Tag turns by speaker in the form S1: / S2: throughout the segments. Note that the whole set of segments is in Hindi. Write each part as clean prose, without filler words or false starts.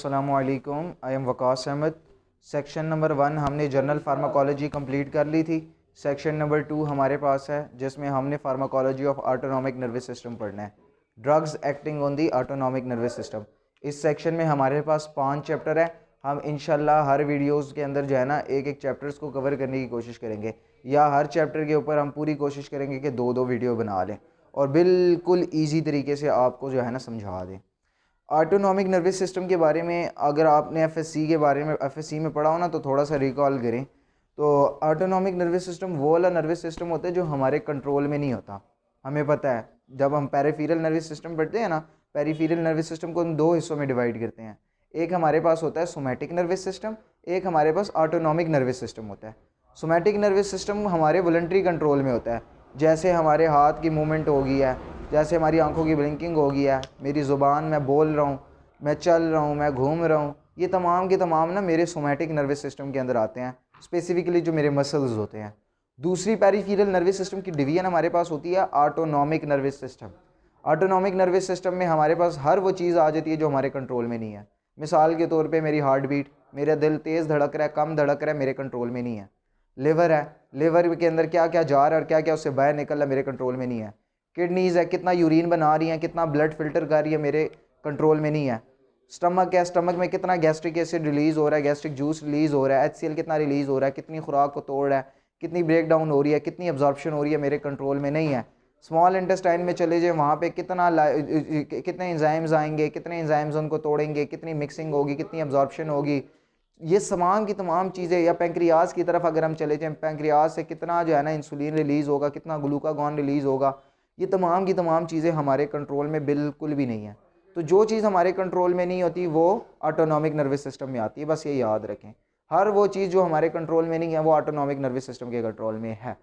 S1: अस्सलामु अलैकुम। I am Waqas Ahmed. Section number 1 हमने जनरल फार्माकोलॉजी कंप्लीट कर ली थी। सेक्शन नंबर 2 हमारे पास है जिसमें हमने pharmacology of autonomic nervous system पढ़ना है, drugs acting on the autonomic nervous system. इस सेक्शन में हमारे पास 5 चैप्टर है। हम इंशाल्लाह हर वीडियोज़ के अंदर जो है ना एक एक चैप्टर्स को कवर करने की कोशिश करेंगे, या हर चैप्टर के ऊपर हम पूरी कोशिश करेंगे कि 2-2 वीडियो बना लें और बिल्कुल ईजी तरीके से आपको जो है ना समझा दें। ऑटोनॉमिक नर्वस सिस्टम के बारे में अगर आपने एफएससी के बारे में एफएससी में पढ़ा हो ना तो थोड़ा सा रिकॉल करें। तो ऑटोनॉमिक नर्वस सिस्टम वो वाला नर्वस सिस्टम होता है जो हमारे कंट्रोल में नहीं होता। हमें पता है जब हम पेरिफेरल नर्वस सिस्टम पढ़ते हैं ना, पेरिफेरल नर्वस सिस्टम को हम 2 हिस्सों में डिवाइड करते हैं। एक हमारे पास होता है सोमैटिक नर्वस सिस्टम, एक हमारे पास ऑटोनॉमिक नर्वस सिस्टम होता है। सोमैटिक नर्वस सिस्टम हमारे वॉलंटरी कंट्रोल में होता है, जैसे हमारे हाथ की मूवमेंट हो गई है, जैसे हमारी आंखों की ब्लिंकिंग हो गई है, मेरी ज़ुबान, मैं बोल रहा हूँ, मैं चल रहा हूँ, मैं घूम रहा हूँ, ये तमाम के तमाम ना मेरे सोमैटिक नर्वस सिस्टम के अंदर आते हैं, स्पेसिफिकली जो मेरे मसल्स होते हैं। दूसरी पेरिफेरल नर्वस सिस्टम की डिवीजन हमारे पास होती है autonomic nervous system. Autonomic nervous system में हमारे पास हर वो चीज़ आ जाती है जो हमारे कंट्रोल में नहीं है। मिसाल के तौर पे मेरी हार्ट बीट, मेरा दिल तेज़ धड़क रहा है, कम धड़क रहा है, मेरे कंट्रोल में नहीं है। लिवर है, लिवर के अंदर क्या क्या जा रहा है और क्या क्या उससे बाहर निकल रहा है, मेरे कंट्रोल में नहीं है। किडनीज़ है, कितना यूरिन बना रही हैं, कितना ब्लड फिल्टर कर रही है, मेरे कंट्रोल में नहीं है। स्टमक है, स्टमक में कितना गैस्ट्रिक एसिड रिलीज़ हो रहा है, गैस्ट्रिक जूस रिलीज़ हो रहा है, HCl कितना रिलीज़ हो रहा है, कितनी खुराक को तोड़ रहा है, कितनी ब्रेक डाउन हो रही है, कितनी अब्जॉर्प्शन हो रही है, मेरे कंट्रोल में नहीं है। स्मॉल इंटेस्टाइन में चले जाए, वहाँ पे कितने एंजाइम्स आएंगे, कितने एंजाइम्स उनको तोड़ेंगे, कितनी मिक्सिंग होगी, कितनी अब्जॉर्प्शन होगी, ये तमाम की तमाम चीज़ें। या पेंक्रियाज की तरफ अगर हम चले जाएँ, पेंक्रियाज से कितना जो है ना इंसुलिन रिलीज़ होगा, कितना ग्लूकागॉन रिलीज़ होगा, ये तमाम की तमाम चीज़ें हमारे कंट्रोल में बिल्कुल भी नहीं है। तो जो चीज़ हमारे कंट्रोल में नहीं होती वो ऑटोनॉमिक नर्वस सिस्टम में आती है, बस ये याद रखें। हर वो चीज़ जो हमारे कंट्रोल में नहीं है वो ऑटोनॉमिक नर्वस सिस्टम के कंट्रोल में है।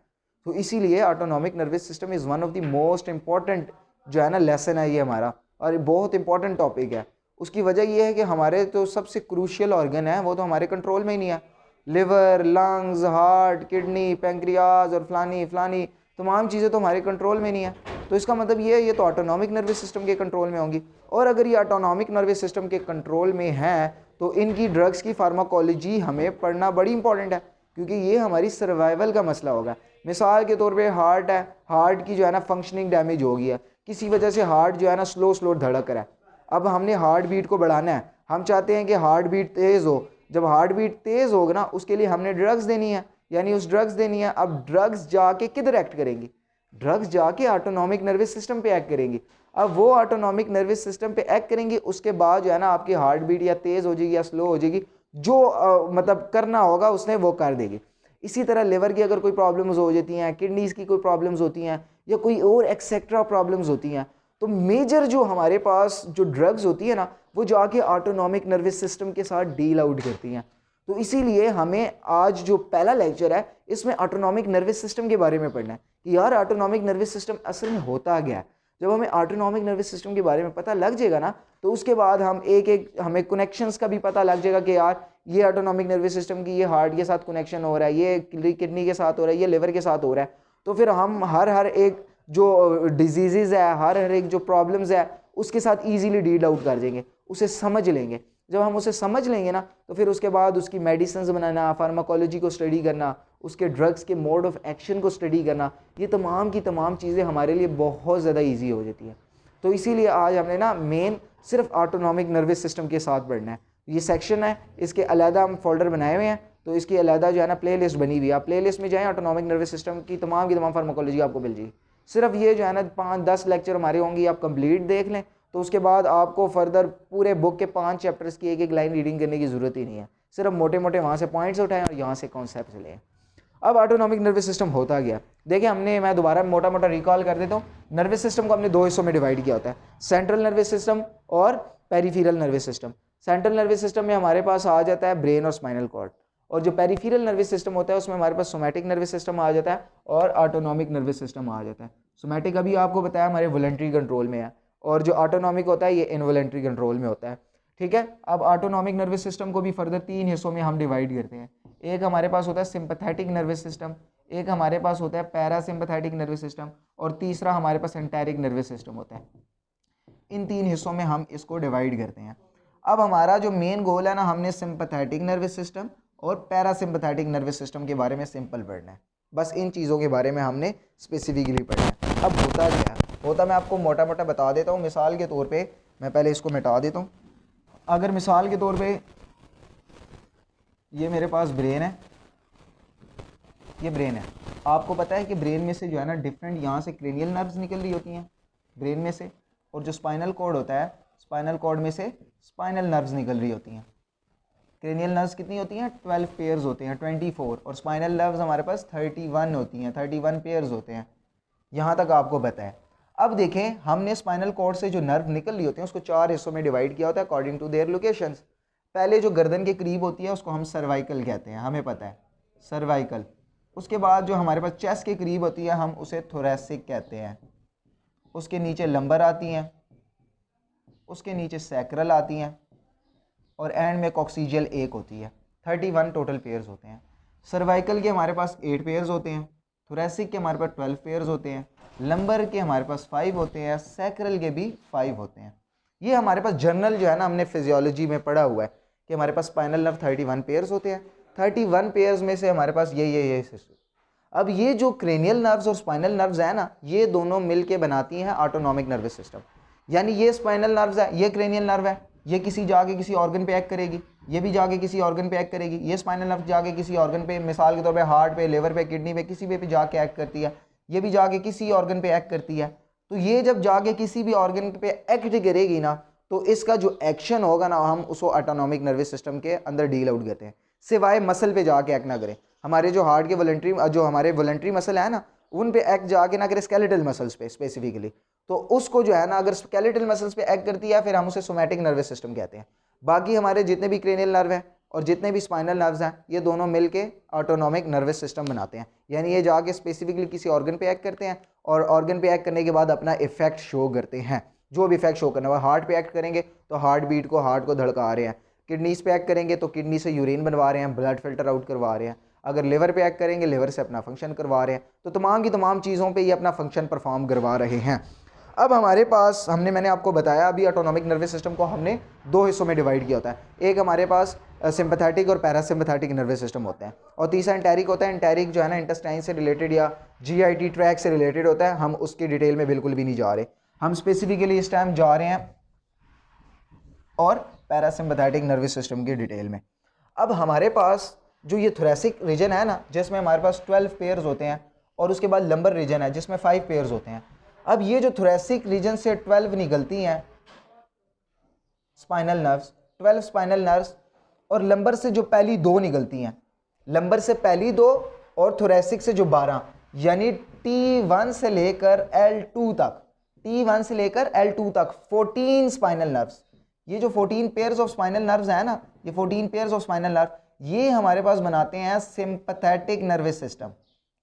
S1: तो इसीलिए autonomic nervous system is one of the most important जो है ना लेसन है ये हमारा, और ये बहुत इंपॉर्टेंट टॉपिक है। उसकी वजह ये है कि हमारे तो सबसे क्रूशियल ऑर्गन है वो तो हमारे कंट्रोल में ही नहीं है। Liver, lungs, heart, kidney, pancreas और फलानी फलानी तमाम चीज़ें तो हमारे कंट्रोल में नहीं है। तो इसका मतलब ये है ये तो ऑटोनॉमिक नर्वस सिस्टम के कंट्रोल में होंगी। और अगर ये ऑटोनॉमिक नर्वस सिस्टम के कंट्रोल में है तो इनकी ड्रग्स की फार्माकोलॉजी हमें पढ़ना बड़ी इंपॉर्टेंट है, क्योंकि ये हमारी सर्वाइवल का मसला होगा। मिसाल के तौर पे हार्ट है, हार्ट की जो है ना फंक्शनिंग डैमेज हो गई है, किसी वजह से हार्ट जो है ना स्लो स्लो धड़क रहा है। अब हमने हार्ट बीट को बढ़ाना है, हम चाहते हैं कि हार्ट बीट तेज़ हो। जब हार्ट बीट तेज़ होगा ना उसके लिए हमने ड्रग्स देनी है, यानी उस ड्रग्स देनी है। अब ड्रग्स जाके किधर एक्ट करेंगी? ड्रग्स जाके ऑटोनॉमिक नर्वस सिस्टम पे एक्ट करेंगी। अब वो ऑटोनॉमिक नर्वस सिस्टम पे एक्ट करेंगी, उसके बाद जो है ना आपकी हार्ट बीट या तेज़ हो जाएगी या स्लो हो जाएगी, जो मतलब करना होगा उसने वो कर देगी। इसी तरह लिवर की अगर कोई प्रॉब्लम्स हो जाती हैं, किडनीज़ की कोई प्रॉब्लम्स होती हैं, या कोई और एक्सेट्रा प्रॉब्लम्स होती हैं, तो मेजर जो हमारे पास जो ड्रग्स होती है ना वो जाके ऑटोनॉमिक नर्वस सिस्टम के साथ डील आउट करती हैं। तो इसीलिए हमें आज जो पहला लेक्चर है इसमें ऑटोनॉमिक नर्वस सिस्टम के बारे में पढ़ना है कि यार ऑटोनॉमिक नर्वस सिस्टम असल में होता क्या है। जब हमें ऑटोनॉमिक नर्वस सिस्टम के बारे में पता लग जाएगा ना तो उसके बाद हम एक एक हमें कनेक्शंस का भी पता लग जाएगा कि यार ये ऑटोनॉमिक नर्वस सिस्टम की ये हार्ट के साथ कनेक्शन हो रहा है, ये किडनी के साथ हो रहा है, ये लिवर के साथ हो रहा है। तो फिर हम हर एक जो डिजीज़ है, हर एक जो प्रॉब्लम्स है उसके साथ ईजीली डील आउट कर देंगे, उसे समझ लेंगे। जब हम उसे समझ लेंगे ना तो फिर उसके बाद उसकी मेडिसिन बनाना, फार्माकोलॉजी को स्टडी करना, उसके ड्रग्स के मोड ऑफ एक्शन को स्टडी करना, ये तमाम की तमाम चीज़ें हमारे लिए बहुत ज़्यादा ईजी हो जाती हैं। तो इसीलिए आज हमने ना मेन सिर्फ ऑटोनॉमिक नर्वस सिस्टम के साथ पढ़ना है। ये सेक्शन है, इसके अलहदा हम फोल्डर बनाए हुए हैं, तो इसकी अलहदा जो है ना प्ले लिस्ट बनी हुई है। आप प्ले लिस्ट में जाएँ, ऑटोनॉमिक नर्वस सिस्टम की तमाम फार्माकोलॉजी आपको मिल जाएगी। सिर्फ ये जो है ना 5-10 लेक्चर हमारे होंगे, आप कंप्लीट देख लें तो उसके बाद आपको फर्दर पूरे बुक के 5 चैप्टर्स की एक एक लाइन रीडिंग करने की ज़रूरत ही नहीं है। सिर्फ मोटे मोटे वहाँ से पॉइंट्स उठाएं और यहाँ से कॉन्सेप्ट लें। अब ऑटोनॉमिक नर्वस सिस्टम होता गया, देखिए मैं दोबारा मोटा मोटा रिकॉल कर देता हूँ। नर्वस सिस्टम को हमने 2 हिस्सों में डिवाइड किया होता है, सेंट्रल नर्वस सिस्टम और peripheral nervous system. Central nervous system में हमारे पास आ जाता है ब्रेन और स्पाइनल कॉर्ड, और जो पेरिफेरल नर्वस सिस्टम होता है उसमें हमारे पास सोमैटिक नर्वस सिस्टम आ जाता है और ऑटोनॉमिक नर्वस सिस्टम आ जाता है। सोमैटिक अभी आपको बताया हमारे वॉलंटरी कंट्रोल में है, और जो ऑटोनॉमिक होता है ये इनवॉलंटरी कंट्रोल में होता है। ठीक है, अब ऑटोनॉमिक नर्वस सिस्टम को भी फर्दर 3 हिस्सों में हम डिवाइड करते हैं। एक हमारे पास होता है सिंपैथेटिक नर्वस सिस्टम, एक हमारे पास होता है पैरासिम्पैथेटिक नर्वस सिस्टम, और तीसरा हमारे पास एंटेरिक नर्वस सिस्टम होता है। इन 3 हिस्सों में हम इसको डिवाइड करते हैं। अब हमारा जो मेन गोल है ना, हमने सिंपैथेटिक नर्वस सिस्टम और पैरासिम्पैथेटिक नर्वस सिस्टम के बारे में सिंपल पढ़ना है। बस इन चीज़ों के बारे में हमने स्पेसिफिकली पढ़ना है। अब होता क्या है, होता मैं आपको मोटा मोटा बता देता हूँ। मिसाल के तौर पे मैं पहले इसको मिटा देता हूँ। अगर मिसाल के तौर पे ये मेरे पास ब्रेन है, ये ब्रेन है। आपको पता है कि ब्रेन में से जो है ना डिफरेंट यहाँ से क्रेनियल नर्व्स निकल रही होती हैं ब्रेन में से, और जो स्पाइनल कॉर्ड होता है, स्पाइनल कॉर्ड में से स्पाइनल नर्व्स निकल रही होती हैं। क्रेनियल नर्व्स कितनी होती हैं? 12 पेयर्स होते हैं, 24, और स्पाइनल नर्व्स हमारे पास 31 होती हैं, 31 पेयर्स होते हैं। यहाँ तक आपको पता है। अब देखें, हमने स्पाइनल कॉर्ड से जो नर्व निकल रही होती हैं उसको 4 हिस्सों में डिवाइड किया होता है अकॉर्डिंग टू देयर लोकेशंस। पहले जो गर्दन के करीब होती है उसको हम सर्वाइकल कहते हैं, हमें पता है, सर्वाइकल। उसके बाद जो हमारे पास चेस्ट के करीब होती है हम उसे थोरैसिक कहते हैं। उसके नीचे लंबर आती हैं, उसके नीचे सैक्रल आती हैं, और एंड में कॉक्सीजियल एक होती है। 31 टोटल पेयर्स होते हैं। सर्वाइकल के हमारे पास 8 पेयर्स होते हैं, थोरैसिक के हमारे पास 12 पेयर्स होते हैं, लंबर के हमारे पास 5 होते हैं, सैक्रल के भी 5 होते हैं। ये हमारे पास जर्नल जो है ना, हमने फिजियोलॉजी में पढ़ा हुआ है कि हमारे पास स्पाइनल नर्व 31 पेयर्स होते हैं। 31 पेयर्स में से हमारे पास ये अब ये जो क्रेनियल नर्व्स और स्पाइनल नर्व्स है ना, ये दोनों मिलके बनाती हैं ऑटोनॉमिक नर्वस सिस्टम। यानी ये स्पाइनल नर्व्स है, ये क्रेनियल नर्व है, ये किसी जाके किसी ऑर्गन पे एक्ट करेगी, ये भी जाके किसी ऑर्गन पे एक्ट करेगी। ये स्पाइनल नर्व जाके किसी ऑर्गन पे, मिसाल के तौर पे हार्ट पे, लिवर पे, किडनी पे, किसी पे जाके एक्ट करती है। ये भी जाके किसी ऑर्गन पे एक्ट करती है। तो ये जब जाके किसी भी ऑर्गन पे एक्ट करेगी ना, तो इसका जो एक्शन होगा ना, हम उसको ऑटोनॉमिक नर्वस सिस्टम के अंदर डील आउट करते हैं, सिवाय मसल पे जाके एक्ट ना करें। हमारे जो हार्ट के वॉलंटरी मसल है ना, उन पे एक्ट जाके ना करे, स्केलेटल मसल्स पे स्पेसिफिकली, तो उसको जो है ना, अगर स्केलेटल मसल्स पे एक्ट करती है फिर हम उसे सोमैटिक नर्वस सिस्टम कहते हैं। बाकी हमारे जितने भी क्रेनियल नर्व हैं और जितने भी स्पाइनल नर्व्स हैं, ये दोनों मिलके ऑटोनॉमिक नर्वस सिस्टम बनाते हैं। यानी ये जाके स्पेसिफिकली किसी ऑर्गन पे एक्ट करते हैं, और ऑर्गन पे एक्ट करने के बाद अपना इफेक्ट शो करते हैं। जो भी इफेक्ट शो करना है, हार्ट पे एक्ट करेंगे तो हार्ट को धड़का रहे हैं, किडनीज पे एक्ट करेंगे तो किडनी से यूरिन बनवा रहे हैं, ब्लड फिल्टर आउट करवा रहे हैं, अगर लिवर पे एक्ट करेंगे लिवर से अपना फंक्शन करवा रहे हैं। तो तमाम की तमाम चीज़ों पे ये अपना फंक्शन परफॉर्म करवा रहे हैं। अब हमारे पास मैंने आपको बताया अभी, ऑटोनॉमिक नर्वस सिस्टम को हमने 2 हिस्सों में डिवाइड किया होता है। एक हमारे पास सिंपैथेटिक और पैरासिम्पैथेटिक नर्वस सिस्टम होते हैं, और तीसरा एंटेरिक होता है। एंटेरिक जो है ना, इंटेस्टाइन से रिलेटेड या GIT ट्रैक से रिलेटेड होता है। हम उसकी डिटेल में बिल्कुल भी नहीं जा रहे, हम स्पेसिफिकली इस टाइम जा रहे हैं और पैरासिम्पैथेटिक नर्वस सिस्टम की डिटेल में। अब हमारे पास जो ये थोरैसिक रीजन है ना, जिसमें हमारे पास 12 पेयर्स होते हैं, और उसके बाद लंबर रीजन है जिसमें 5 पेयर्स होते हैं। अब ये जो थोरैसिक रीजन से 12 निकलती हैं स्पाइनल नर्व्स, 12 स्पाइनल नर्व्स, और लंबर से जो पहली 2 निकलती हैं, लंबर से पहली 2 और थोरैसिक से जो 12, यानी T1 से लेकर L2 तक, T1 से लेकर L2 तक 14 स्पाइनल नर्व्स। ये जो 14 पेयर्स ऑफ स्पाइनल नर्व्स है ना, ये 14 पेयर्स ऑफ स्पाइनल नर्व, ये हमारे पास बनाते हैं sympathetic nervous system.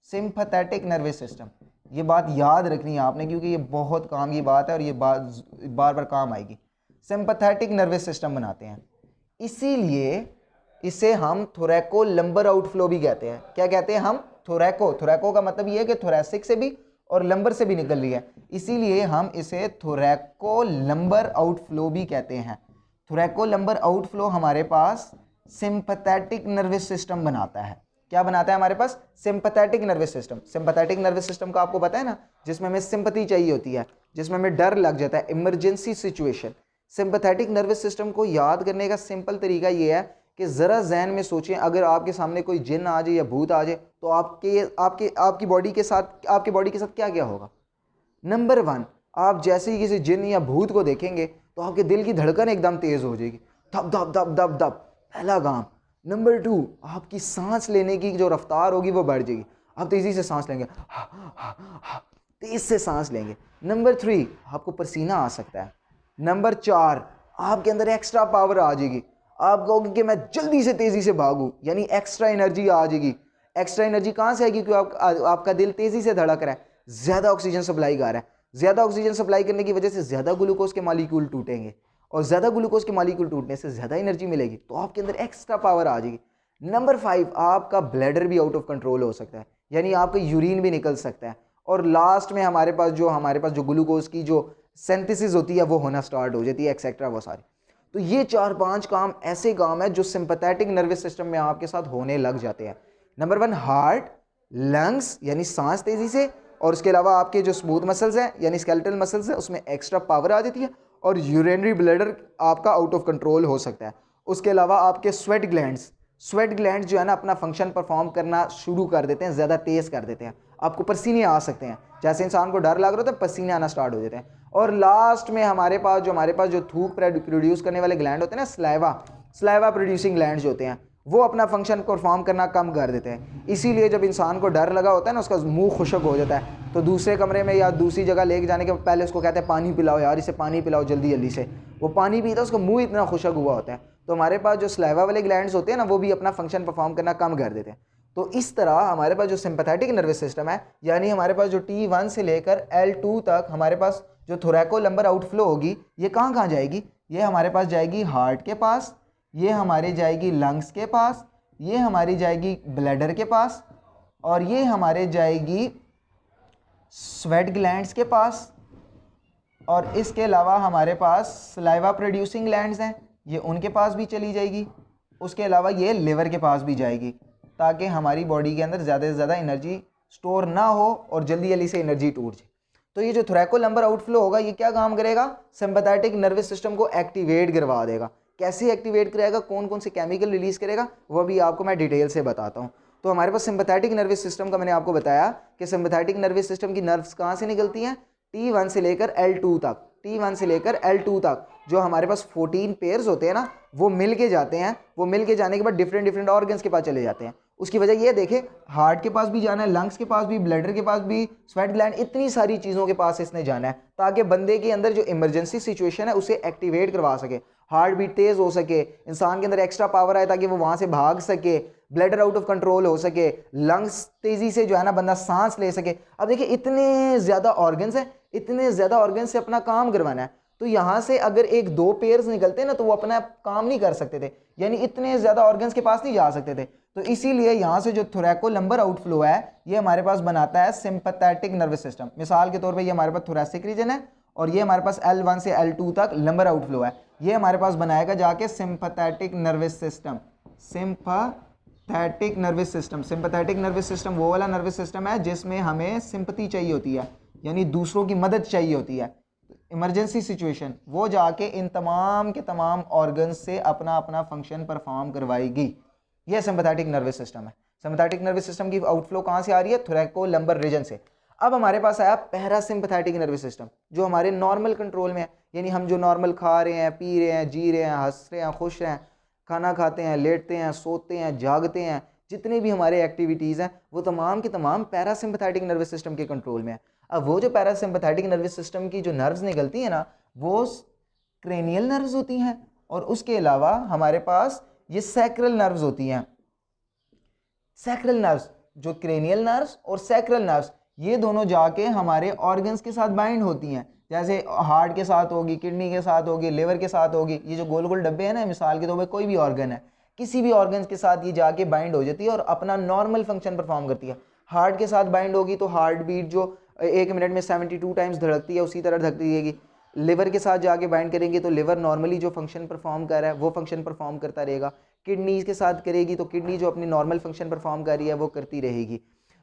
S1: Sympathetic nervous system, ये बात याद रखनी है आपने, क्योंकि ये बहुत काम की बात है और ये बात बार बार काम आएगी। सिंपैथेटिक नर्वस सिस्टम बनाते हैं, इसीलिए इसे हम थोरैको लंबर आउटफ्लो भी कहते हैं। क्या कहते हैं हम? थोरैको का मतलब ये है कि थोरैसिक से भी और लंबर से भी निकल रही है, इसीलिए हम इसे थोरैको लंबर आउटफ्लो भी कहते हैं। थोरैको लंबर आउटफ्लो हमारे पास सिंपैथेटिक नर्वस सिस्टम बनाता है। क्या बनाता है हमारे पास? Sympathetic nervous system. Sympathetic nervous system का आपको पता है ना, जिसमें हमें सिंपैथी चाहिए होती है, जिसमें हमें डर लग जाता है, emergency situation. Sympathetic nervous system को याद करने का सिंपल तरीका ये है कि ज़रा जहन में सोचें, अगर आपके सामने कोई जिन आ जाए या भूत आ जाए तो आपकी बॉडी के साथ क्या क्या होगा? नंबर 1, आप जैसे ही किसी जिन या भूत को देखेंगे तो आपके दिल की धड़कन एकदम तेज़ हो जाएगी, धप धप धप धप धप, पहला काम। नंबर 2, आपकी सांस लेने की जो रफ्तार होगी वो बढ़ जाएगी, आप तेज़ी से सांस लेंगे, तेज़ से सांस लेंगे। नंबर 3, आपको पसीना आ सकता है। नंबर 4, आपके अंदर एक्स्ट्रा पावर आ जाएगी, आप कहोगे कि मैं जल्दी से तेज़ी से भागूं, यानी एक्स्ट्रा एनर्जी आ जाएगी। एक्स्ट्रा एनर्जी कहाँ से आएगी? क्योंकि आपका दिल तेज़ी से धड़क रहा है, ज़्यादा ऑक्सीजन सप्लाई कर रहा है। ज़्यादा ऑक्सीजन सप्लाई करने की वजह से ज़्यादा ग्लूकोज के मालिक्यूल टूटेंगे, और ज़्यादा ग्लूकोज के मालिक्यूल टूटने से ज़्यादा एनर्जी मिलेगी, तो आपके अंदर एक्स्ट्रा पावर आ जाएगी। नंबर 5, आपका ब्लैडर भी आउट ऑफ कंट्रोल हो सकता है, यानी आपका यूरिन भी निकल सकता है। और लास्ट में हमारे पास जो ग्लूकोज की जो सिंथेसिस होती है वो होना स्टार्ट हो जाती है, एक्सेट्रा वो सारी। तो ये 4-5 काम ऐसे काम है जो सिंपैथेटिक नर्वस सिस्टम में आपके साथ होने लग जाते हैं। नंबर 1 हार्ट, लंग्स यानी सांस तेजी से, और उसके अलावा आपके जो स्मूथ मसल्स हैं यानी स्केलेटल मसल्स हैं उसमें एक्स्ट्रा पावर आ जाती है, और यूरिनरी ब्लैडर आपका आउट ऑफ कंट्रोल हो सकता है। उसके अलावा आपके स्वेट ग्लैंड्स जो है ना अपना फंक्शन परफॉर्म करना शुरू कर देते हैं, ज़्यादा तेज़ कर देते हैं, आपको पसीने आ सकते हैं, जैसे इंसान को डर लग रहा होता है पसीने आना स्टार्ट हो जाते हैं। और लास्ट में हमारे पास जो थूक प्रोड्यूस करने वाले ग्लैंड होते हैं ना, स्लाइवा प्रोड्यूसिंग ग्लैंड्स जो होते हैं, वो अपना फंक्शन परफॉर्म करना कम कर देते हैं। इसीलिए जब इंसान को डर लगा होता है ना, उसका मुंह खुशक हो जाता है, तो दूसरे कमरे में या दूसरी जगह लेके जाने के पहले उसको कहते हैं पानी पिलाओ यार, इसे पानी पिलाओ जल्दी जल्दी से। वो पानी पीता है, उसका मुंह इतना खुशक हुआ होता है। तो हमारे पास जो स्लाइवा वाले ग्लैंड्स होते हैं ना, वो भी अपना फंक्शन परफॉर्म करना कम कर देते हैं। तो इस तरह हमारे पास जो सिंपैथेटिक नर्वस सिस्टम है, यानी हमारे पास जो T1 से लेकर L2 तक हमारे पास जो थोरैकोलंबर आउटफ्लो होगी, ये कहाँ जाएगी? ये हमारे पास जाएगी हार्ट के पास, ये हमारी जाएगी लंग्स के पास, ये हमारी जाएगी ब्लैडर के पास, और ये हमारे जाएगी स्वेट ग्लैंड्स के पास, और इसके अलावा हमारे पास सलाइवा प्रोड्यूसिंग ग्लैंड्स हैं, ये उनके पास भी चली जाएगी। उसके अलावा ये लिवर के पास भी जाएगी, ताकि हमारी बॉडी के अंदर ज़्यादा से ज़्यादा एनर्जी स्टोर ना हो और जल्दी जल्दी से एनर्जी टूट जाए। तो ये जो थोरैकोलंबर आउटफ्लो होगा, ये क्या काम करेगा? सिंपैथेटिक नर्वस सिस्टम को एक्टिवेट करवा देगा। कैसे एक्टिवेट करेगा, कौन कौन से केमिकल रिलीज करेगा, वो भी आपको मैं डिटेल से बताता हूँ। तो हमारे पास सिंपैथेटिक नर्वस सिस्टम का मैंने आपको बताया कि सिंपैथेटिक नर्वस सिस्टम की नर्व्स कहाँ से निकलती हैं? T1 से लेकर L2 तक, T1 से लेकर L2 तक जो हमारे पास 14 पेयर्स होते हैं ना, वो मिल के जाते हैं। वो मिल के जाने के बाद डिफरेंट ऑर्गन्स के पास चले जाते हैं। उसकी वजह ये देखें, हार्ट के पास भी जाना है, लंग्स के पास भी, ब्लैडर के पास भी, स्वेट ग्लैंड, इतनी सारी चीज़ों के पास इसने जाना है, ताकि बंदे के अंदर जो इमरजेंसी सिचुएशन है उसे एक्टिवेट करवा सके, हार्ट बीट तेज़ हो सके, इंसान के अंदर एक्स्ट्रा पावर आए ताकि वो वहाँ से भाग सके, ब्लैडर आउट ऑफ कंट्रोल हो सके, लंग्स तेज़ी से जो है ना बंदा सांस ले सके। अब देखिए इतने ज़्यादा ऑर्गन्स हैं, इतने ज़्यादा ऑर्गन से अपना काम करवाना है, तो यहाँ से अगर 1-2 पेयर्स निकलते ना तो वो अपना काम नहीं कर सकते थे, यानी इतने ज़्यादा ऑर्गन्स के पास नहीं जा सकते थे। तो इसीलिए यहाँ से जो थोरैकोलंबर आउटफ्लो है, ये हमारे पास बनाता है सिंपैथेटिक नर्वस सिस्टम। मिसाल के तौर पे ये हमारे पास थोरैसिक रीजन है, और ये हमारे पास L1 से L2 तक लंबर आउटफ्लो है, ये हमारे पास बनाएगा जाके sympathetic nervous system. Sympathetic nervous system, sympathetic nervous system वो वाला नर्वस सिस्टम है जिसमें हमें सिंपैथी चाहिए होती है, यानी दूसरों की मदद चाहिए होती है, इमरजेंसी सिचुएशन, वो जाके इन तमाम के तमाम ऑर्गन्स से अपना अपना फंक्शन परफॉर्म करवाएगी। यह सिंपैथेटिक नर्वस सिस्टम है। सिंपैथेटिक नर्वस सिस्टम की आउटफ्लो कहाँ से आ रही है? थोरैकोलंबर रीजन से। अब हमारे पास आया पैरासिम्पैथेटिक नर्वस सिस्टम, जो हमारे नॉर्मल कंट्रोल में है, यानी हम जो नॉर्मल खा रहे हैं, पी रहे हैं, जी रहे हैं, हंस रहे हैं, खुश हैं, खाना खाते हैं, लेटते हैं, सोते हैं, जागते हैं, जितने भी हमारे एक्टिविटीज़ हैं वो तमाम के तमाम पैरासिम्पैथेटिक नर्वस सिस्टम के कंट्रोल में है। अब वो जो पैरासिम्पैथेटिक नर्वस सिस्टम की जो नर्व्स निकलती हैं ना, वो क्रेनियल नर्व्स होती हैं, और उसके अलावा हमारे पास ये सैक्रल नर्व्स होती हैं। सैक्रल नर्व्स, जो क्रेनियल नर्व्स और सैक्रल नर्व्स, ये दोनों जाके हमारे ऑर्गन्स के साथ बाइंड होती हैं, जैसे हार्ट के साथ होगी, किडनी के साथ होगी, लिवर के साथ होगी। ये जो गोल गोल डब्बे हैं ना, मिसाल के तौर पर कोई भी ऑर्गन है, किसी भी ऑर्गन के साथ ये जाके बाइंड हो जाती है और अपना नॉर्मल फंक्शन परफॉर्म करती है। हार्ट के साथ बाइंड होगी तो हार्ट बीट जो 1 मिनट में 72 टाइम्स धड़कती है, उसी तरह धड़कती रहेगी। लिवर के साथ जाके बाइंड करेंगे तो लिवर नॉर्मली जो फंक्शन परफॉर्म कर रहा है वो फंक्शन परफॉर्म करता रहेगा। किडनीज के साथ करेगी तो किडनी जो अपनी नॉर्मल फंक्शन परफॉर्म कर रही है वो करती रहेगी।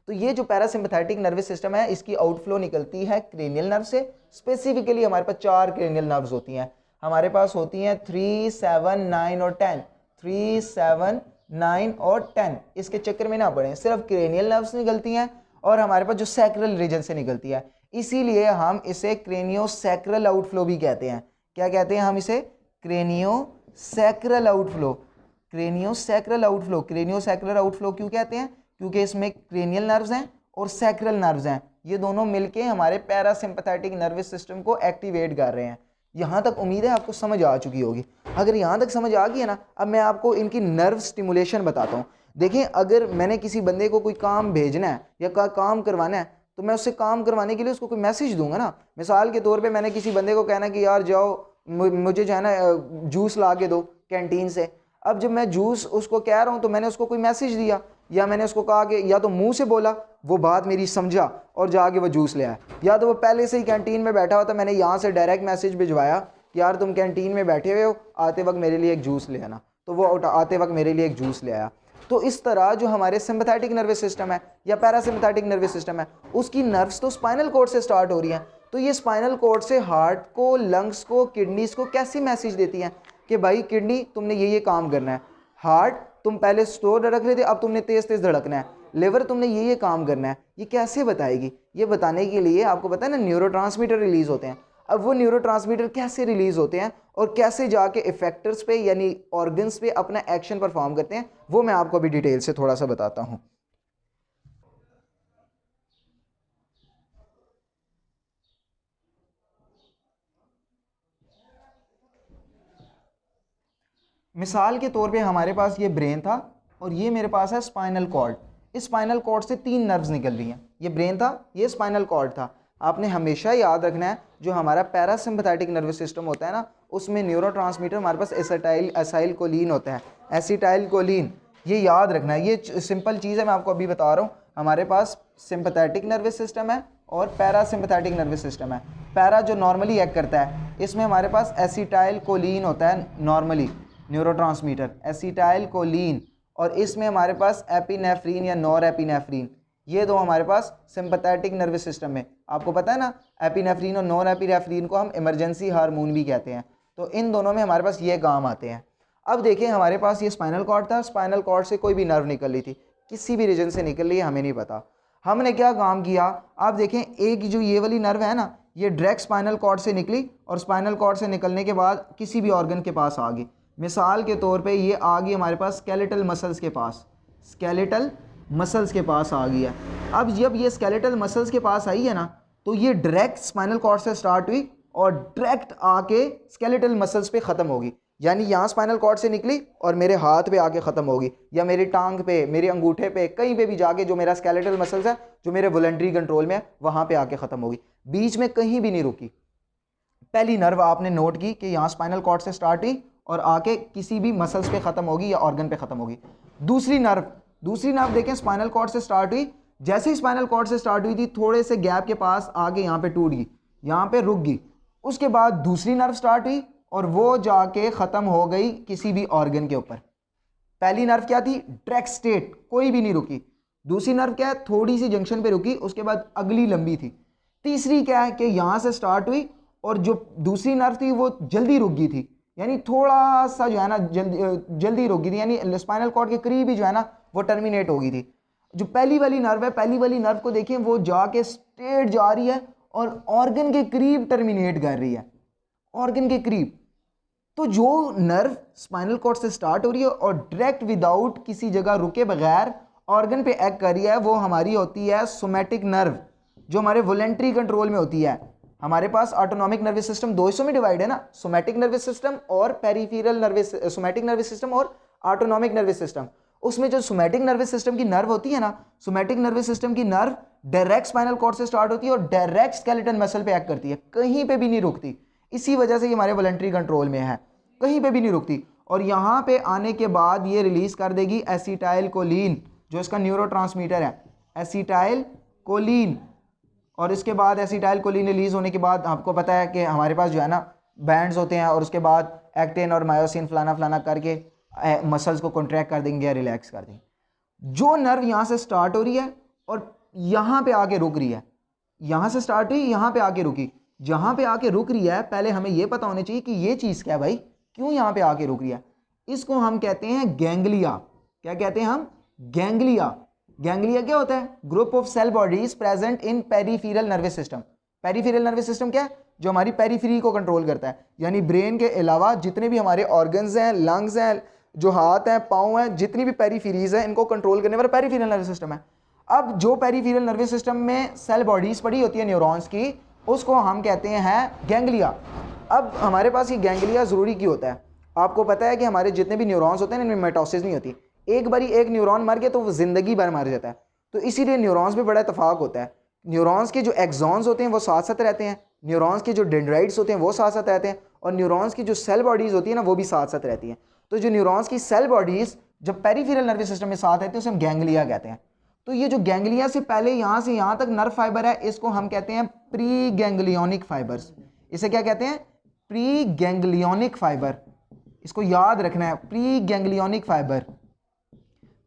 S1: तो ये जो पैरासिम्पैथेटिक नर्वस सिस्टम है, इसकी आउटफ्लो निकलती है क्रेनियल नर्व से। स्पेसिफिकली हमारे पास 4 क्रेनियल नर्व्स होती हैं। हमारे पास होती हैं 3, 7, 9 और 10। 3, 7, 9 और 10, इसके चक्कर में ना पड़े, सिर्फ क्रेनियल नर्व्स निकलती हैं और हमारे पास जो सैक्रल रीजन से निकलती है। इसीलिए हम इसे क्रेनियोसैक्रल आउटफ्लो भी कहते हैं। क्या कहते हैं हम इसे? क्रेनियोसैक्रल आउटफ्लो। क्रेनियोसैक्रल आउटफ्लो, क्रेनियोसैक्रल आउटफ्लो क्यों कहते हैं? क्योंकि इसमें क्रेनियल नर्व्स हैं और सैक्रल नर्व्स हैं, ये दोनों मिलके हमारे पैरासिम्पैथेटिक नर्वस सिस्टम को एक्टिवेट कर रहे हैं। यहाँ तक उम्मीद है आपको समझ आ चुकी होगी। अगर यहाँ तक समझ आ गई है ना, अब मैं आपको इनकी नर्व स्टिमुलेशन बताता हूँ। देखिए, अगर मैंने किसी बंदे को कोई काम भेजना है या काम करवाना है, तो मैं उससे काम करवाने के लिए उसको कोई मैसेज दूंगा ना। मिसाल के तौर पे मैंने किसी बंदे को कहना कि यार जाओ मुझे जो है ना जूस ला के दो कैंटीन से। अब जब मैं जूस उसको कह रहा हूँ तो मैंने उसको कोई मैसेज दिया, या मैंने उसको कहा कि या तो मुंह से बोला, वो बात मेरी समझा और जाके वो जूस ले आया, या तो वो पहले से ही कैंटीन में बैठा हुआ था, मैंने यहाँ से डायरेक्ट मैसेज भिजवाया कि यार तुम कैंटीन में बैठे हुए हो, आते वक्त मेरे लिए एक जूस ले आना, तो वो आते वक्त मेरे लिए एक जूस ले आया। तो इस तरह जो हमारे सिंपैथेटिक नर्वस सिस्टम है या पैरासिम्पैथेटिक नर्वस सिस्टम है, उसकी नर्व्स तो स्पाइनल कॉर्ड से स्टार्ट हो रही हैं। तो ये स्पाइनल कॉर्ड से हार्ट को, लंग्स को, किडनीज को कैसे मैसेज देती हैं कि भाई किडनी तुमने ये काम करना है, हार्ट तुम पहले स्लो धड़क रहे थे, अब तुमने तेज़ तेज़ धड़कना है, लिवर तुमने ये काम करना है। ये कैसे बताएगी? ये बताने के लिए आपको पता है ना, न्यूरोट्रांसमीटर रिलीज़ होते हैं। अब वो न्यूरोट्रांसमीटर कैसे रिलीज़ होते हैं और कैसे जाके इफेक्टर्स पे यानी ऑर्गन्स पे अपना एक्शन परफॉर्म करते हैं, वो मैं आपको अभी डिटेल से थोड़ा सा बताता हूँ। मिसाल के तौर पे हमारे पास ये ब्रेन था और ये मेरे पास है स्पाइनल कॉर्ड। इस स्पाइनल कॉर्ड से 3 नर्व्स निकल रही हैं। ये ब्रेन था, ये स्पाइनल कॉर्ड था। आपने हमेशा याद रखना है जो हमारा पैरासिम्पैथेटिक नर्वस सिस्टम होता है ना, उसमें न्यूरोट्रांसमीटर हमारे पास एसिटाइल कोलिन होता है, एसिटाइल कोलिन। ये याद रखना है, ये सिंपल चीज़ है, मैं आपको अभी बता रहा हूँ। हमारे पास सिंपैथेटिक नर्वस सिस्टम है और पैरासिम्पैथेटिक नर्वस सिस्टम है। पैरा जो नॉर्मली एक्ट करता है, इसमें हमारे पास एसिटाइल कोलिन होता है नॉर्मली, न्यूरोट्रांसमीटर एसिटाइल कोलिन, और इसमें हमारे पास एपिनेफ्रीन या नॉर एपिनेफ्रीन, ये दो हमारे पास सिंपैथेटिक नर्वस सिस्टम में। आपको पता है ना, एपिनेफ्रीन और नॉर एपिनेफ्रीन को हम इमरजेंसी हार्मोन भी कहते हैं। तो इन दोनों में हमारे पास ये काम आते हैं। अब देखिए हमारे पास ये स्पाइनल कॉर्ड था, स्पाइनल कॉर्ड से कोई भी नर्व निकल रही थी, किसी भी रीजन से निकल रही है, हमें नहीं पता। हमने क्या काम किया, आप देखें एक जो ये वाली नर्व है ना, ये डायरेक्ट स्पाइनल कॉर्ड से निकली और स्पाइनल कॉर्ड से निकलने के बाद किसी भी ऑर्गन के पास आ गई। मिसाल के तौर पे ये आ गई हमारे पास स्केलेटल मसल्स के पास, स्केलेटल मसल्स के पास आ गई है। अब जब ये स्केलेटल मसल्स के पास आई है ना, तो ये डायरेक्ट स्पाइनल कॉर्ड से स्टार्ट हुई और डायरेक्ट आके स्केलेटल मसल्स पे ख़त्म होगी। यानी यहाँ स्पाइनल कॉर्ड से निकली और मेरे हाथ पे आके ख़त्म होगी, या मेरी टांग पे, मेरे अंगूठे पे, कहीं पे भी जाके जो मेरा स्केलेटल मसल्स है जो मेरे वॉलंटरी कंट्रोल में है, वहाँ पे आके ख़त्म होगी, बीच में कहीं भी नहीं रुकी। पहली नर्व आपने नोट की कि यहाँ स्पाइनल कॉर्ड से स्टार्ट हुई और आके किसी भी मसल्स पे ख़त्म होगी या ऑर्गन पे ख़त्म होगी। दूसरी नर्व देखें स्पाइनल कॉर्ड से स्टार्ट हुई, जैसे ही स्पाइनल कॉर्ड से स्टार्ट हुई थी थोड़े से गैप के पास आके यहाँ पे टूट गई, यहाँ पे रुक गई। उसके बाद दूसरी नर्व स्टार्ट हुई और वो जाके ख़त्म हो गई किसी भी ऑर्गन के ऊपर। पहली नर्व क्या थी, डायरेक्ट स्टेट, कोई भी नहीं रुकी। दूसरी नर्व क्या है, थोड़ी सी जंक्शन पे रुकी, उसके बाद अगली लंबी थी। तीसरी क्या है कि यहाँ से स्टार्ट हुई और जो दूसरी नर्व थी वो जल्दी रुक गई थी, यानी थोड़ा सा जो है ना जल्दी रुक गई थी, यानी स्पाइनल कॉर्ड के करीब ही जो है ना वो टर्मिनेट हो गई थी। जो पहली वाली नर्व है, पहली वाली नर्व को देखिए वो जाके स्ट्रेट जा रही है और ऑर्गन के करीब टर्मिनेट कर रही है, ऑर्गन के करीब। तो जो नर्व स्पाइनल कॉर्ड से स्टार्ट हो रही है और डायरेक्ट विदाउट किसी जगह रुके बगैर ऑर्गन पे एक्ट कर रही है, वो हमारी होती है सोमैटिक नर्व, जो हमारे वॉलंटरी कंट्रोल में होती है। हमारे पास ऑटोनॉमिक नर्वस सिस्टम दो हिस्सों में डिवाइड है ना, सोमैटिक नर्वस सिस्टम और peripheral nervous, somatic nervous system और ऑटोनॉमिक नर्वस सिस्टम। उसमें जो सोमैटिक नर्वस सिस्टम की नर्व होती है ना, सोमैटिक नर्वस सिस्टम की नर्व डायरेक्ट स्पाइनल कॉर्ड से स्टार्ट होती है और डायरेक्ट स्केलेटल मसल पे एक्ट करती है, कहीं पे भी नहीं रुकती। इसी वजह से ये हमारे वॉलंटरी कंट्रोल में है, कहीं पे भी नहीं रुकती। और यहाँ पे आने के बाद ये रिलीज कर देगी एसिटाइल कोलिन, जो इसका न्यूरोट्रांसमीटर है, एसिटाइल कोलिन। और इसके बाद एसिटाइल कोलिन रिलीज होने के बाद आपको पता है कि हमारे पास जो है ना बैंड्स होते हैं, और उसके बाद एक्टिन और मायोसिन फलाना फलाना करके मसल्स को कॉन्ट्रैक्ट कर देंगे या रिलैक्स कर देंगे। जो नर्व यहाँ से स्टार्ट हो रही है और यहाँ पे आके रुक रही है, यहाँ से स्टार्ट हुई यहाँ पे आके रुकी, जहाँ पे आके रुक रही है पहले हमें ये पता होना चाहिए कि ये चीज़ क्या है भाई, क्यों यहाँ पे आके रुक रही है। इसको हम कहते हैं गैंग्लिया। क्या कहते हैं हम, गैंग्लिया। गैंग्लिया क्या होता है, group of cell bodies present in peripheral nervous system. Peripheral nervous system क्या है, जो हमारी पेरिफेरी को कंट्रोल करता है, यानी ब्रेन के अलावा जितने भी हमारे ऑर्गन्स हैं, लंग्स हैं, जो हाथ हैं, पाँव हैं, जितनी भी पेरिफेरीज हैं, इनको कंट्रोल करने वाला पेरिफेरल नर्वस सिस्टम है। अब जो पेरिफेरल नर्वस सिस्टम में सेल बॉडीज पड़ी होती है न्यूरॉन्स की, उसको हम कहते हैं गैंग्लिया। अब हमारे पास ये गैंग्लिया ज़रूरी क्यों होता है, आपको पता है कि हमारे जितने भी न्यूरॉन्स होते हैं इनमें माइटोसिस नहीं होती, एक बारी एक न्यूरॉन मर गया तो वो ज़िंदगी भर मर जाता है। तो इसीलिए न्यूरॉन्स में बड़ा इतफाक होता है, न्यूरॉन्स के जो एक्सॉन्स होते हैं वो साथ साथ रहते हैं, न्यूरॉन्स के जो डेंड्राइट्स होते हैं वो साथ साथ रहते हैं, और न्यूरॉन्स की जो सेल बॉडीज़ होती है ना वो भी साथ साथ रहती हैं। तो जो न्यूरॉन्स की सेल बॉडीज़ जब पेरिफेरल नर्वस सिस्टम में साथ रहती है उसे हम गैंग्लिया कहते हैं। तो ये जो गैंग्लिया से पहले यहाँ से यहाँ तक नर्व फाइबर है, इसको हम कहते हैं प्री गैंग्लियोनिक फाइबर्स। इसे क्या कहते हैं, प्री गैंग्लियोनिक फाइबर, इसको याद रखना है, pre ganglionic fibre.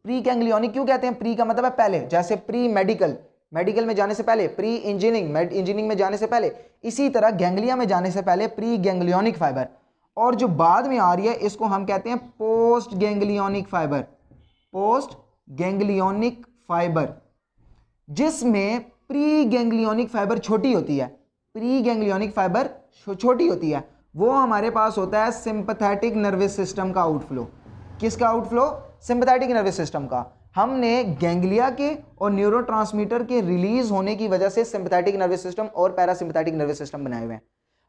S1: Pre ganglionic क्यों कहते हैं? प्री का मतलब है पहले, जैसे प्री मेडिकल, मेडिकल में जाने से पहले, प्री इंजीनियरिंग, इंजीनियरिंग में जाने से पहले, इसी तरह गैंग्लिया में जाने से पहले प्री गैंग्लियोनिक फाइबर। और जो बाद में आ रही है इसको हम कहते हैं post ganglionic fibre, post ganglionic fibre, जिसमें प्री गैंग्लियोनिक फाइबर छोटी होती है, प्री गैंग्लियोनिक फाइबर छोटी होती है। वो हमारे पास होता है सिंपैथेटिक नर्वस सिस्टम का आउटफ्लो। किसका आउटफ्लो? सिंपैथेटिक नर्वस सिस्टम का। हमने गैंग्लिया के और न्यूरोट्रांसमीटर के रिलीज होने की वजह से सिंपैथेटिक नर्वस सिस्टम और पैरासिम्पैथेटिक नर्वस सिस्टम बनाए हुए हैं।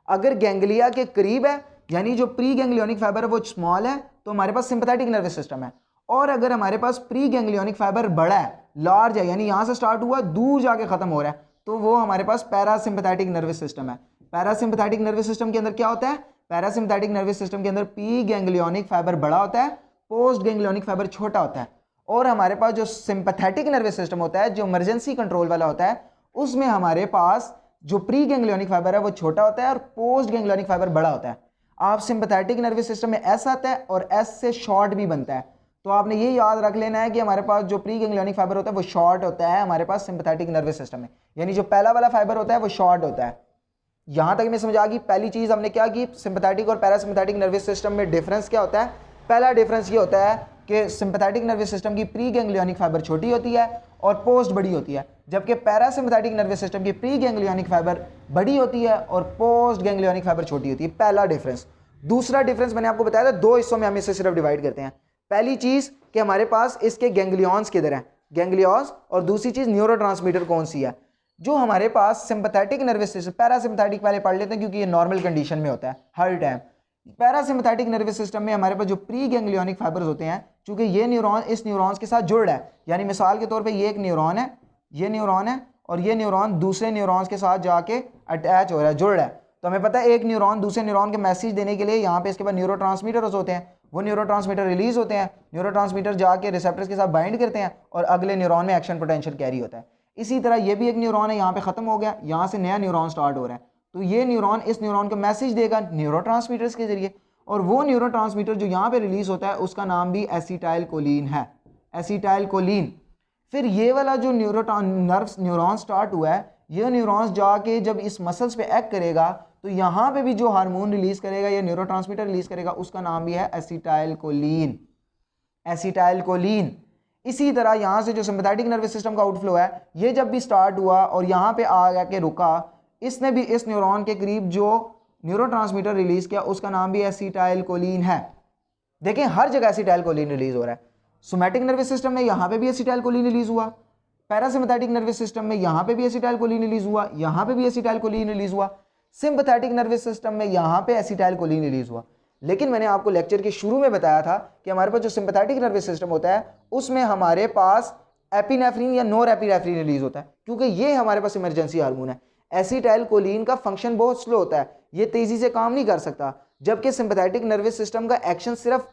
S1: अगर गैंग्लिया के करीब है, यानी जो प्री गैंग्लियोनिक फाइबर है वो स्मॉल है, तो हमारे पास सिंपैथेटिक नर्वस सिस्टम है। और अगर हमारे पास प्री गैंग्लियोनिक फाइबर बड़ा है, लार्ज है, यानी यहां से स्टार्ट हुआ दूर जाके खत्म हो रहा है, तो वो हमारे पास पैरासिम्पैथेटिक नर्वस सिस्टम है। पैरासिम्पैथेटिक नर्वस सिस्टम के अंदर क्या होता है? पैरासिम्पैथेटिक नर्वस सिस्टम के अंदर प्री गैंग्लियोनिक फाइबर बड़ा होता है, पोस्ट गैंग्लियोनिक फाइबर छोटा होता है। और हमारे पास जो सिंपैथेटिक नर्वस सिस्टम होता है, जो इमरजेंसी कंट्रोल वाला होता है, उसमें हमारे पास जो प्री गैंग्लियोनिक फाइबर है वो छोटा होता है और पोस्ट गैंग्लियोनिक फाइबर बड़ा होता है। आप सिंपैथेटिक नर्वस सिस्टम में एस आता है और एस से शॉर्ट भी बनता है, तो आपने ये याद रख लेना है कि हमारे पास जो प्री गैंग्लियोनिक फाइबर होता है वो शॉर्ट होता है हमारे पास सिंपैथेटिक नर्वस सिस्टम में, यानी जो पहला वाला फाइबर होता है वो शॉर्ट होता है। यहां तक में समझ आ गई? पहली चीज हमने क्या की, सिंपैथेटिक और पैरासिम्पैथेटिक नर्वस सिस्टम में डिफरेंस क्या होता है? पहला डिफरेंस ये होता है कि सिंपैथेटिक नर्वस सिस्टम की प्री गैंग्लियोनिक फाइबर छोटी होती है और पोस्ट बड़ी होती है, जबकि पैरासिम्पैथेटिक नर्वस सिस्टम की प्री गैंग्लियोनिक फाइबर बड़ी होती है और पोस्ट गैंग्लियोनिक फाइबर छोटी होती है। पहला डिफरेंस। दूसरा डिफरेंस मैंने आपको बताया था, दो हिस्सों में हम इसे सिर्फ डिवाइड करते हैं। पहली चीज कि हमारे पास इसके गैंग्लियॉन्स किधर हैं, गैंग्लियॉन्स, और दूसरी चीज न्यूरोट्रांसमीटर कौन सी है। जो हमारे पास सिंपैथेटिक नर्वस सिस्टम, पैरासिम्पैथेटिक पहले पढ़ लेते हैं क्योंकि ये नॉर्मल कंडीशन में होता है हर टाइम। पैरासिम्पैथेटिक नर्वस सिस्टम में हमारे पास जो प्री गैंग्लियोनिक फाइबर्स होते हैं, चूंकि ये न्यूरॉन इस न्यूरॉन्स के साथ जुड़ रहा है, यानी मिसाल के तौर पे ये एक न्यूरॉन है, ये न्यूरॉन है और ये न्यूरॉन दूसरे न्यूरॉन्स के साथ जाके अटैच हो रहा है, जुड़ रहा है। तो हमें पता है एक न्यूरॉन दूसरे न्यूरॉन के मैसेज देने के लिए यहाँ पे इसके बाद न्यूरोट्रांसमीटर्स होते हैं, वो न्यूरोट्रांसमीटर रिलीज होते हैं, न्यूरोट्रांसमीटर जाके रिसेप्टर्स के साथ बाइंड करते हैं और अगले न्यूरॉन में एक्शन पोटेंशियल कैरी होता है। इसी तरह ये भी एक न्यूरॉन है, यहाँ पे खत्म हो गया, यहाँ से नया न्यूरॉन स्टार्ट हो रहा है, तो ये न्यूरॉन इस न्यूरॉन को मैसेज देगा न्यूरोट्रांसमीटर्स के जरिए, और वो न्यूरोट्रांसमीटर जो यहाँ पे रिलीज होता है उसका नाम भी एसिटाइलकोलिन है, एसिटाइलकोलिन। फिर ये वाला जो न्यूरॉन स्टार्ट हुआ है, ये न्यूरॉन्स जाके जब इस मसल्स पे एक्ट करेगा तो यहाँ पे भी जो हार्मोन रिलीज करेगा या न्यूरोट्रांसमीटर रिलीज करेगा उसका नाम भी है एसिटाइलकोलिन, एसिटाइलकोलिन। इसी तरह यहाँ से जो सिंपैथेटिक नर्वस सिस्टम का आउटफ्लो है, ये जब भी स्टार्ट हुआ और यहाँ पे आ के रुका, इसने भी इस न्यूरॉन के करीब जो न्यूरोट्रांसमीटर रिलीज किया उसका नाम भी एसिटाइलकोलिन है। देखें हर जगह एसिटाइलकोलिन रिलीज हो रहा है। सोमैटिक नर्वस सिस्टम में यहाँ पे भी एसिटाइलकोलिन रिलीज हुआ, पैरासिम्पैथेटिक नर्वस सिस्टम में यहाँ पे भी एसिटाइलकोलिन रिलीज हुआ, यहाँ पे भी एसिटाइलकोलिन रिलीज हुआ, सिंपैथेटिक नर्वस सिस्टम में यहाँ पे एसिटाइलकोलिन रिलीज हुआ। लेकिन मैंने आपको लेक्चर के शुरू में बताया था कि हमारे पास जो सिंपैथेटिक नर्वस सिस्टम होता है उसमें हमारे पास एपिनेफ्रिन या नोरेपिनेफ्रिन रिलीज होता है, क्योंकि ये हमारे पास इमरजेंसी हार्मोन है। एसिटाइलकोलिन का फंक्शन बहुत स्लो होता है, ये तेजी से काम नहीं कर सकता, जबकि सिंपैथेटिक नर्वस सिस्टम का एक्शन सिर्फ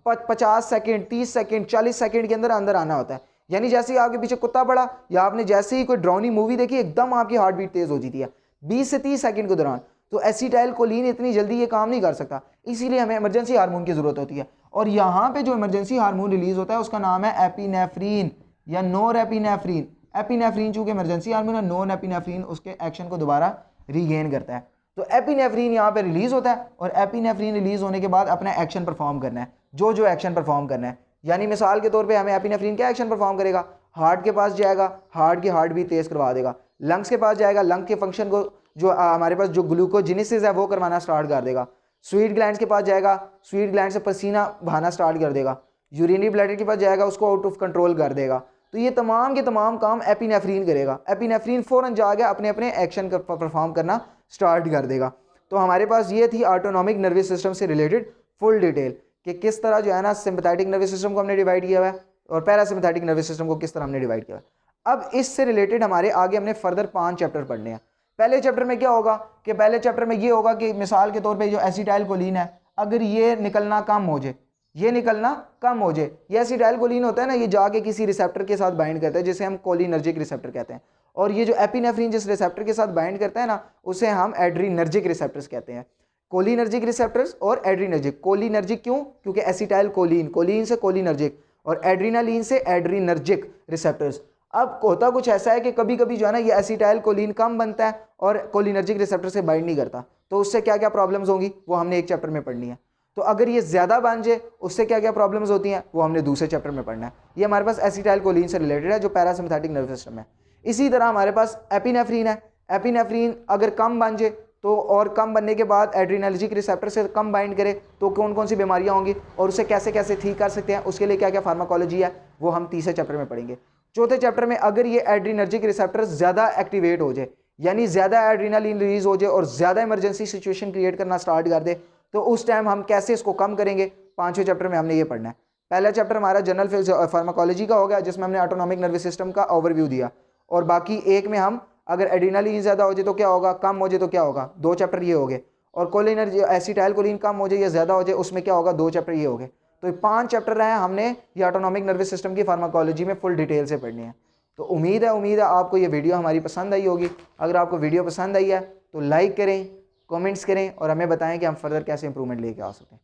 S1: 50 सेकंड, 30 सेकंड, 40 सेकंड के अंदर अंदर आना होता है। यानी जैसे ही आपके पीछे कुत्ता पड़ा या आपने जैसे ही कोई ड्राउनी मूवी देखी, एकदम आपकी हार्ट बीट तेज हो जाती है 20 से 30 सेकंड के दौरान। तो एसिटाइलकोलिन इतनी जल्दी ये काम नहीं कर सकता, इसीलिए हमें इमरजेंसी हार्मोन की जरूरत होती है। और यहाँ पे जो इमरजेंसी हार्मोन रिलीज होता है उसका नाम है एपिनेफ्रीन या नोरेपिनेफ्रीन। एपिनेफ्रीन चूंकि इमरजेंसी हार्मोन है, नोरेपिनेफ्रीन उसके एक्शन को दोबारा रीगेन करता है। तो एपिनेफ्रीन यहाँ पे रिलीज होता है और एपिनेफ्रीन रिलीज होने के बाद अपना एक्शन परफॉर्म करना है, जो एक्शन परफॉर्म करना है। यानी मिसाल के तौर पे हमें एपिनेफ्रीन क्या एक्शन परफॉर्म करेगा, हार्ट के पास जाएगा, हार्ट की हार्ट बीट तेज करवा देगा, लंग्स के पास जाएगा, लंग के फंक्शन को जो हमारे पास जो ग्लूकोजेनेसिस है वो करवाना स्टार्ट कर देगा, स्वीट ग्लैंड्स के पास जाएगा, स्वीट ग्लैंड से पसीना बहाना स्टार्ट कर देगा, यूरिनरी ब्लैडर के पास जाएगा, उसको आउट ऑफ कंट्रोल कर देगा। तो ये तमाम के तमाम काम एपिनेफ्रीन करेगा। एपिनेफ्रीन फौरन जाके अपने अपने एक्शन परफॉर्म करना स्टार्ट कर देगा। तो हमारे पास ये थी ऑटोनॉमिक नर्वस सिस्टम से रिलेटेड फुल डिटेल कि किस तरह जो है ना सिंपैथेटिक नर्वस सिस्टम को हमने डिवाइड किया हुआ है और पैरासिम्पैथेटिक नर्वस सिस्टम को किस तरह हमने डिवाइड किया है। अब इससे रिलेटेड हमारे आगे हमने फर्दर 5 चैप्टर पढ़ने हैं। पहले चैप्टर में क्या होगा कि पहले चैप्टर में ये होगा कि मिसाल के तौर पे जो एसिटाइलकोलिन है, अगर ये निकलना कम हो जाए, ये निकलना कम हो जाए, ये एसिटाइलकोलिन होता है ना, ये जाके किसी रिसेप्टर के साथ बाइंड करता है जिसे हम कोलिनर्जिक रिसेप्टर कहते हैं, और ये जो एपिनेफ्रीन जिस रिसेप्टर के साथ बाइंड करता है ना उसे हम एड्रीनर्जिक रिसेप्टर्स कहते हैं। कोलिनर्जिक रिसेप्टर्स और एड्रीनर्जिक। कोलिनर्जिक क्यों? क्योंकि एसिटाइल कोलिन, कोलिन से कोलिनर्जिक, और एड्रीनालीन से एड्रीनर्जिक रिसेप्टर्स। अब होता कुछ ऐसा है कि कभी कभी जो है ना ये एसिटाइल कोलिन कम बनता है और कोलिनर्जिक रिसेप्टर से बाइंड नहीं करता, तो उससे क्या क्या प्रॉब्लम्स होंगी वो हमने एक चैप्टर में पढ़नी है। तो अगर ये ज़्यादा बन जाए उससे क्या क्या प्रॉब्लम्स होती हैं वो हमने दूसरे चैप्टर में पढ़ना है। ये हमारे पास एसिटाइल कोलिन से रिलेटेड है जो पैरासिम्पैथेटिक नर्वस सिस्टम है। इसी तरह हमारे पास एपिनेफ्रीन है। एपिनेफ्रीन अगर कम बन जाए तो, और कम बनने के बाद एड्रीनर्जिक रिसेप्टर से कम बाइंड करे तो कौन कौन सी बीमारियां होंगी और उसे कैसे कैसे ठीक कर सकते हैं, उसके लिए क्या क्या फार्माकोलॉजी है वो हम तीसरे चैप्टर में पढ़ेंगे। चौथे चैप्टर में अगर ये एड्रीनर्जिक रिसेप्टर ज़्यादा एक्टिवेट हो जाए, यानी ज़्यादा एड्रीनालिन रिलीज हो जाए और ज़्यादा इमरजेंसी सिचुएशन क्रिएट करना स्टार्ट कर दे, तो उस टाइम हम कैसे इसको कम करेंगे, पांचवें चैप्टर में हमने ये पढ़ना है। पहला चैप्टर हमारा जनरल फार्माकोलॉजी का हो गया जिसमें हमने ऑटोनॉमिक नर्वस सिस्टम का ओवरव्यू दिया, और बाकी एक में हम अगर एड्रीनालिन ज़्यादा हो जाए तो क्या होगा, कम हो जाए तो क्या होगा, दो चैप्टर ये हो गए। और कोलिनर्जी एसिटाइल कोलिन कम हो जाए या ज़्यादा हो जाए उसमें क्या होगा, दो चैप्टर ये हो गए। तो ये 5 चैप्टर रहे हमने ये ऑटोनॉमिक नर्वस सिस्टम की फार्माकोलॉजी में फुल डिटेल से पढ़नी है। तो उम्मीद है आपको ये वीडियो हमारी पसंद आई होगी। अगर आपको वीडियो पसंद आई है तो लाइक करें, कमेंट्स करें और हमें बताएं कि हम फर्दर कैसे इंप्रूवमेंट लेके आ सकते हैं।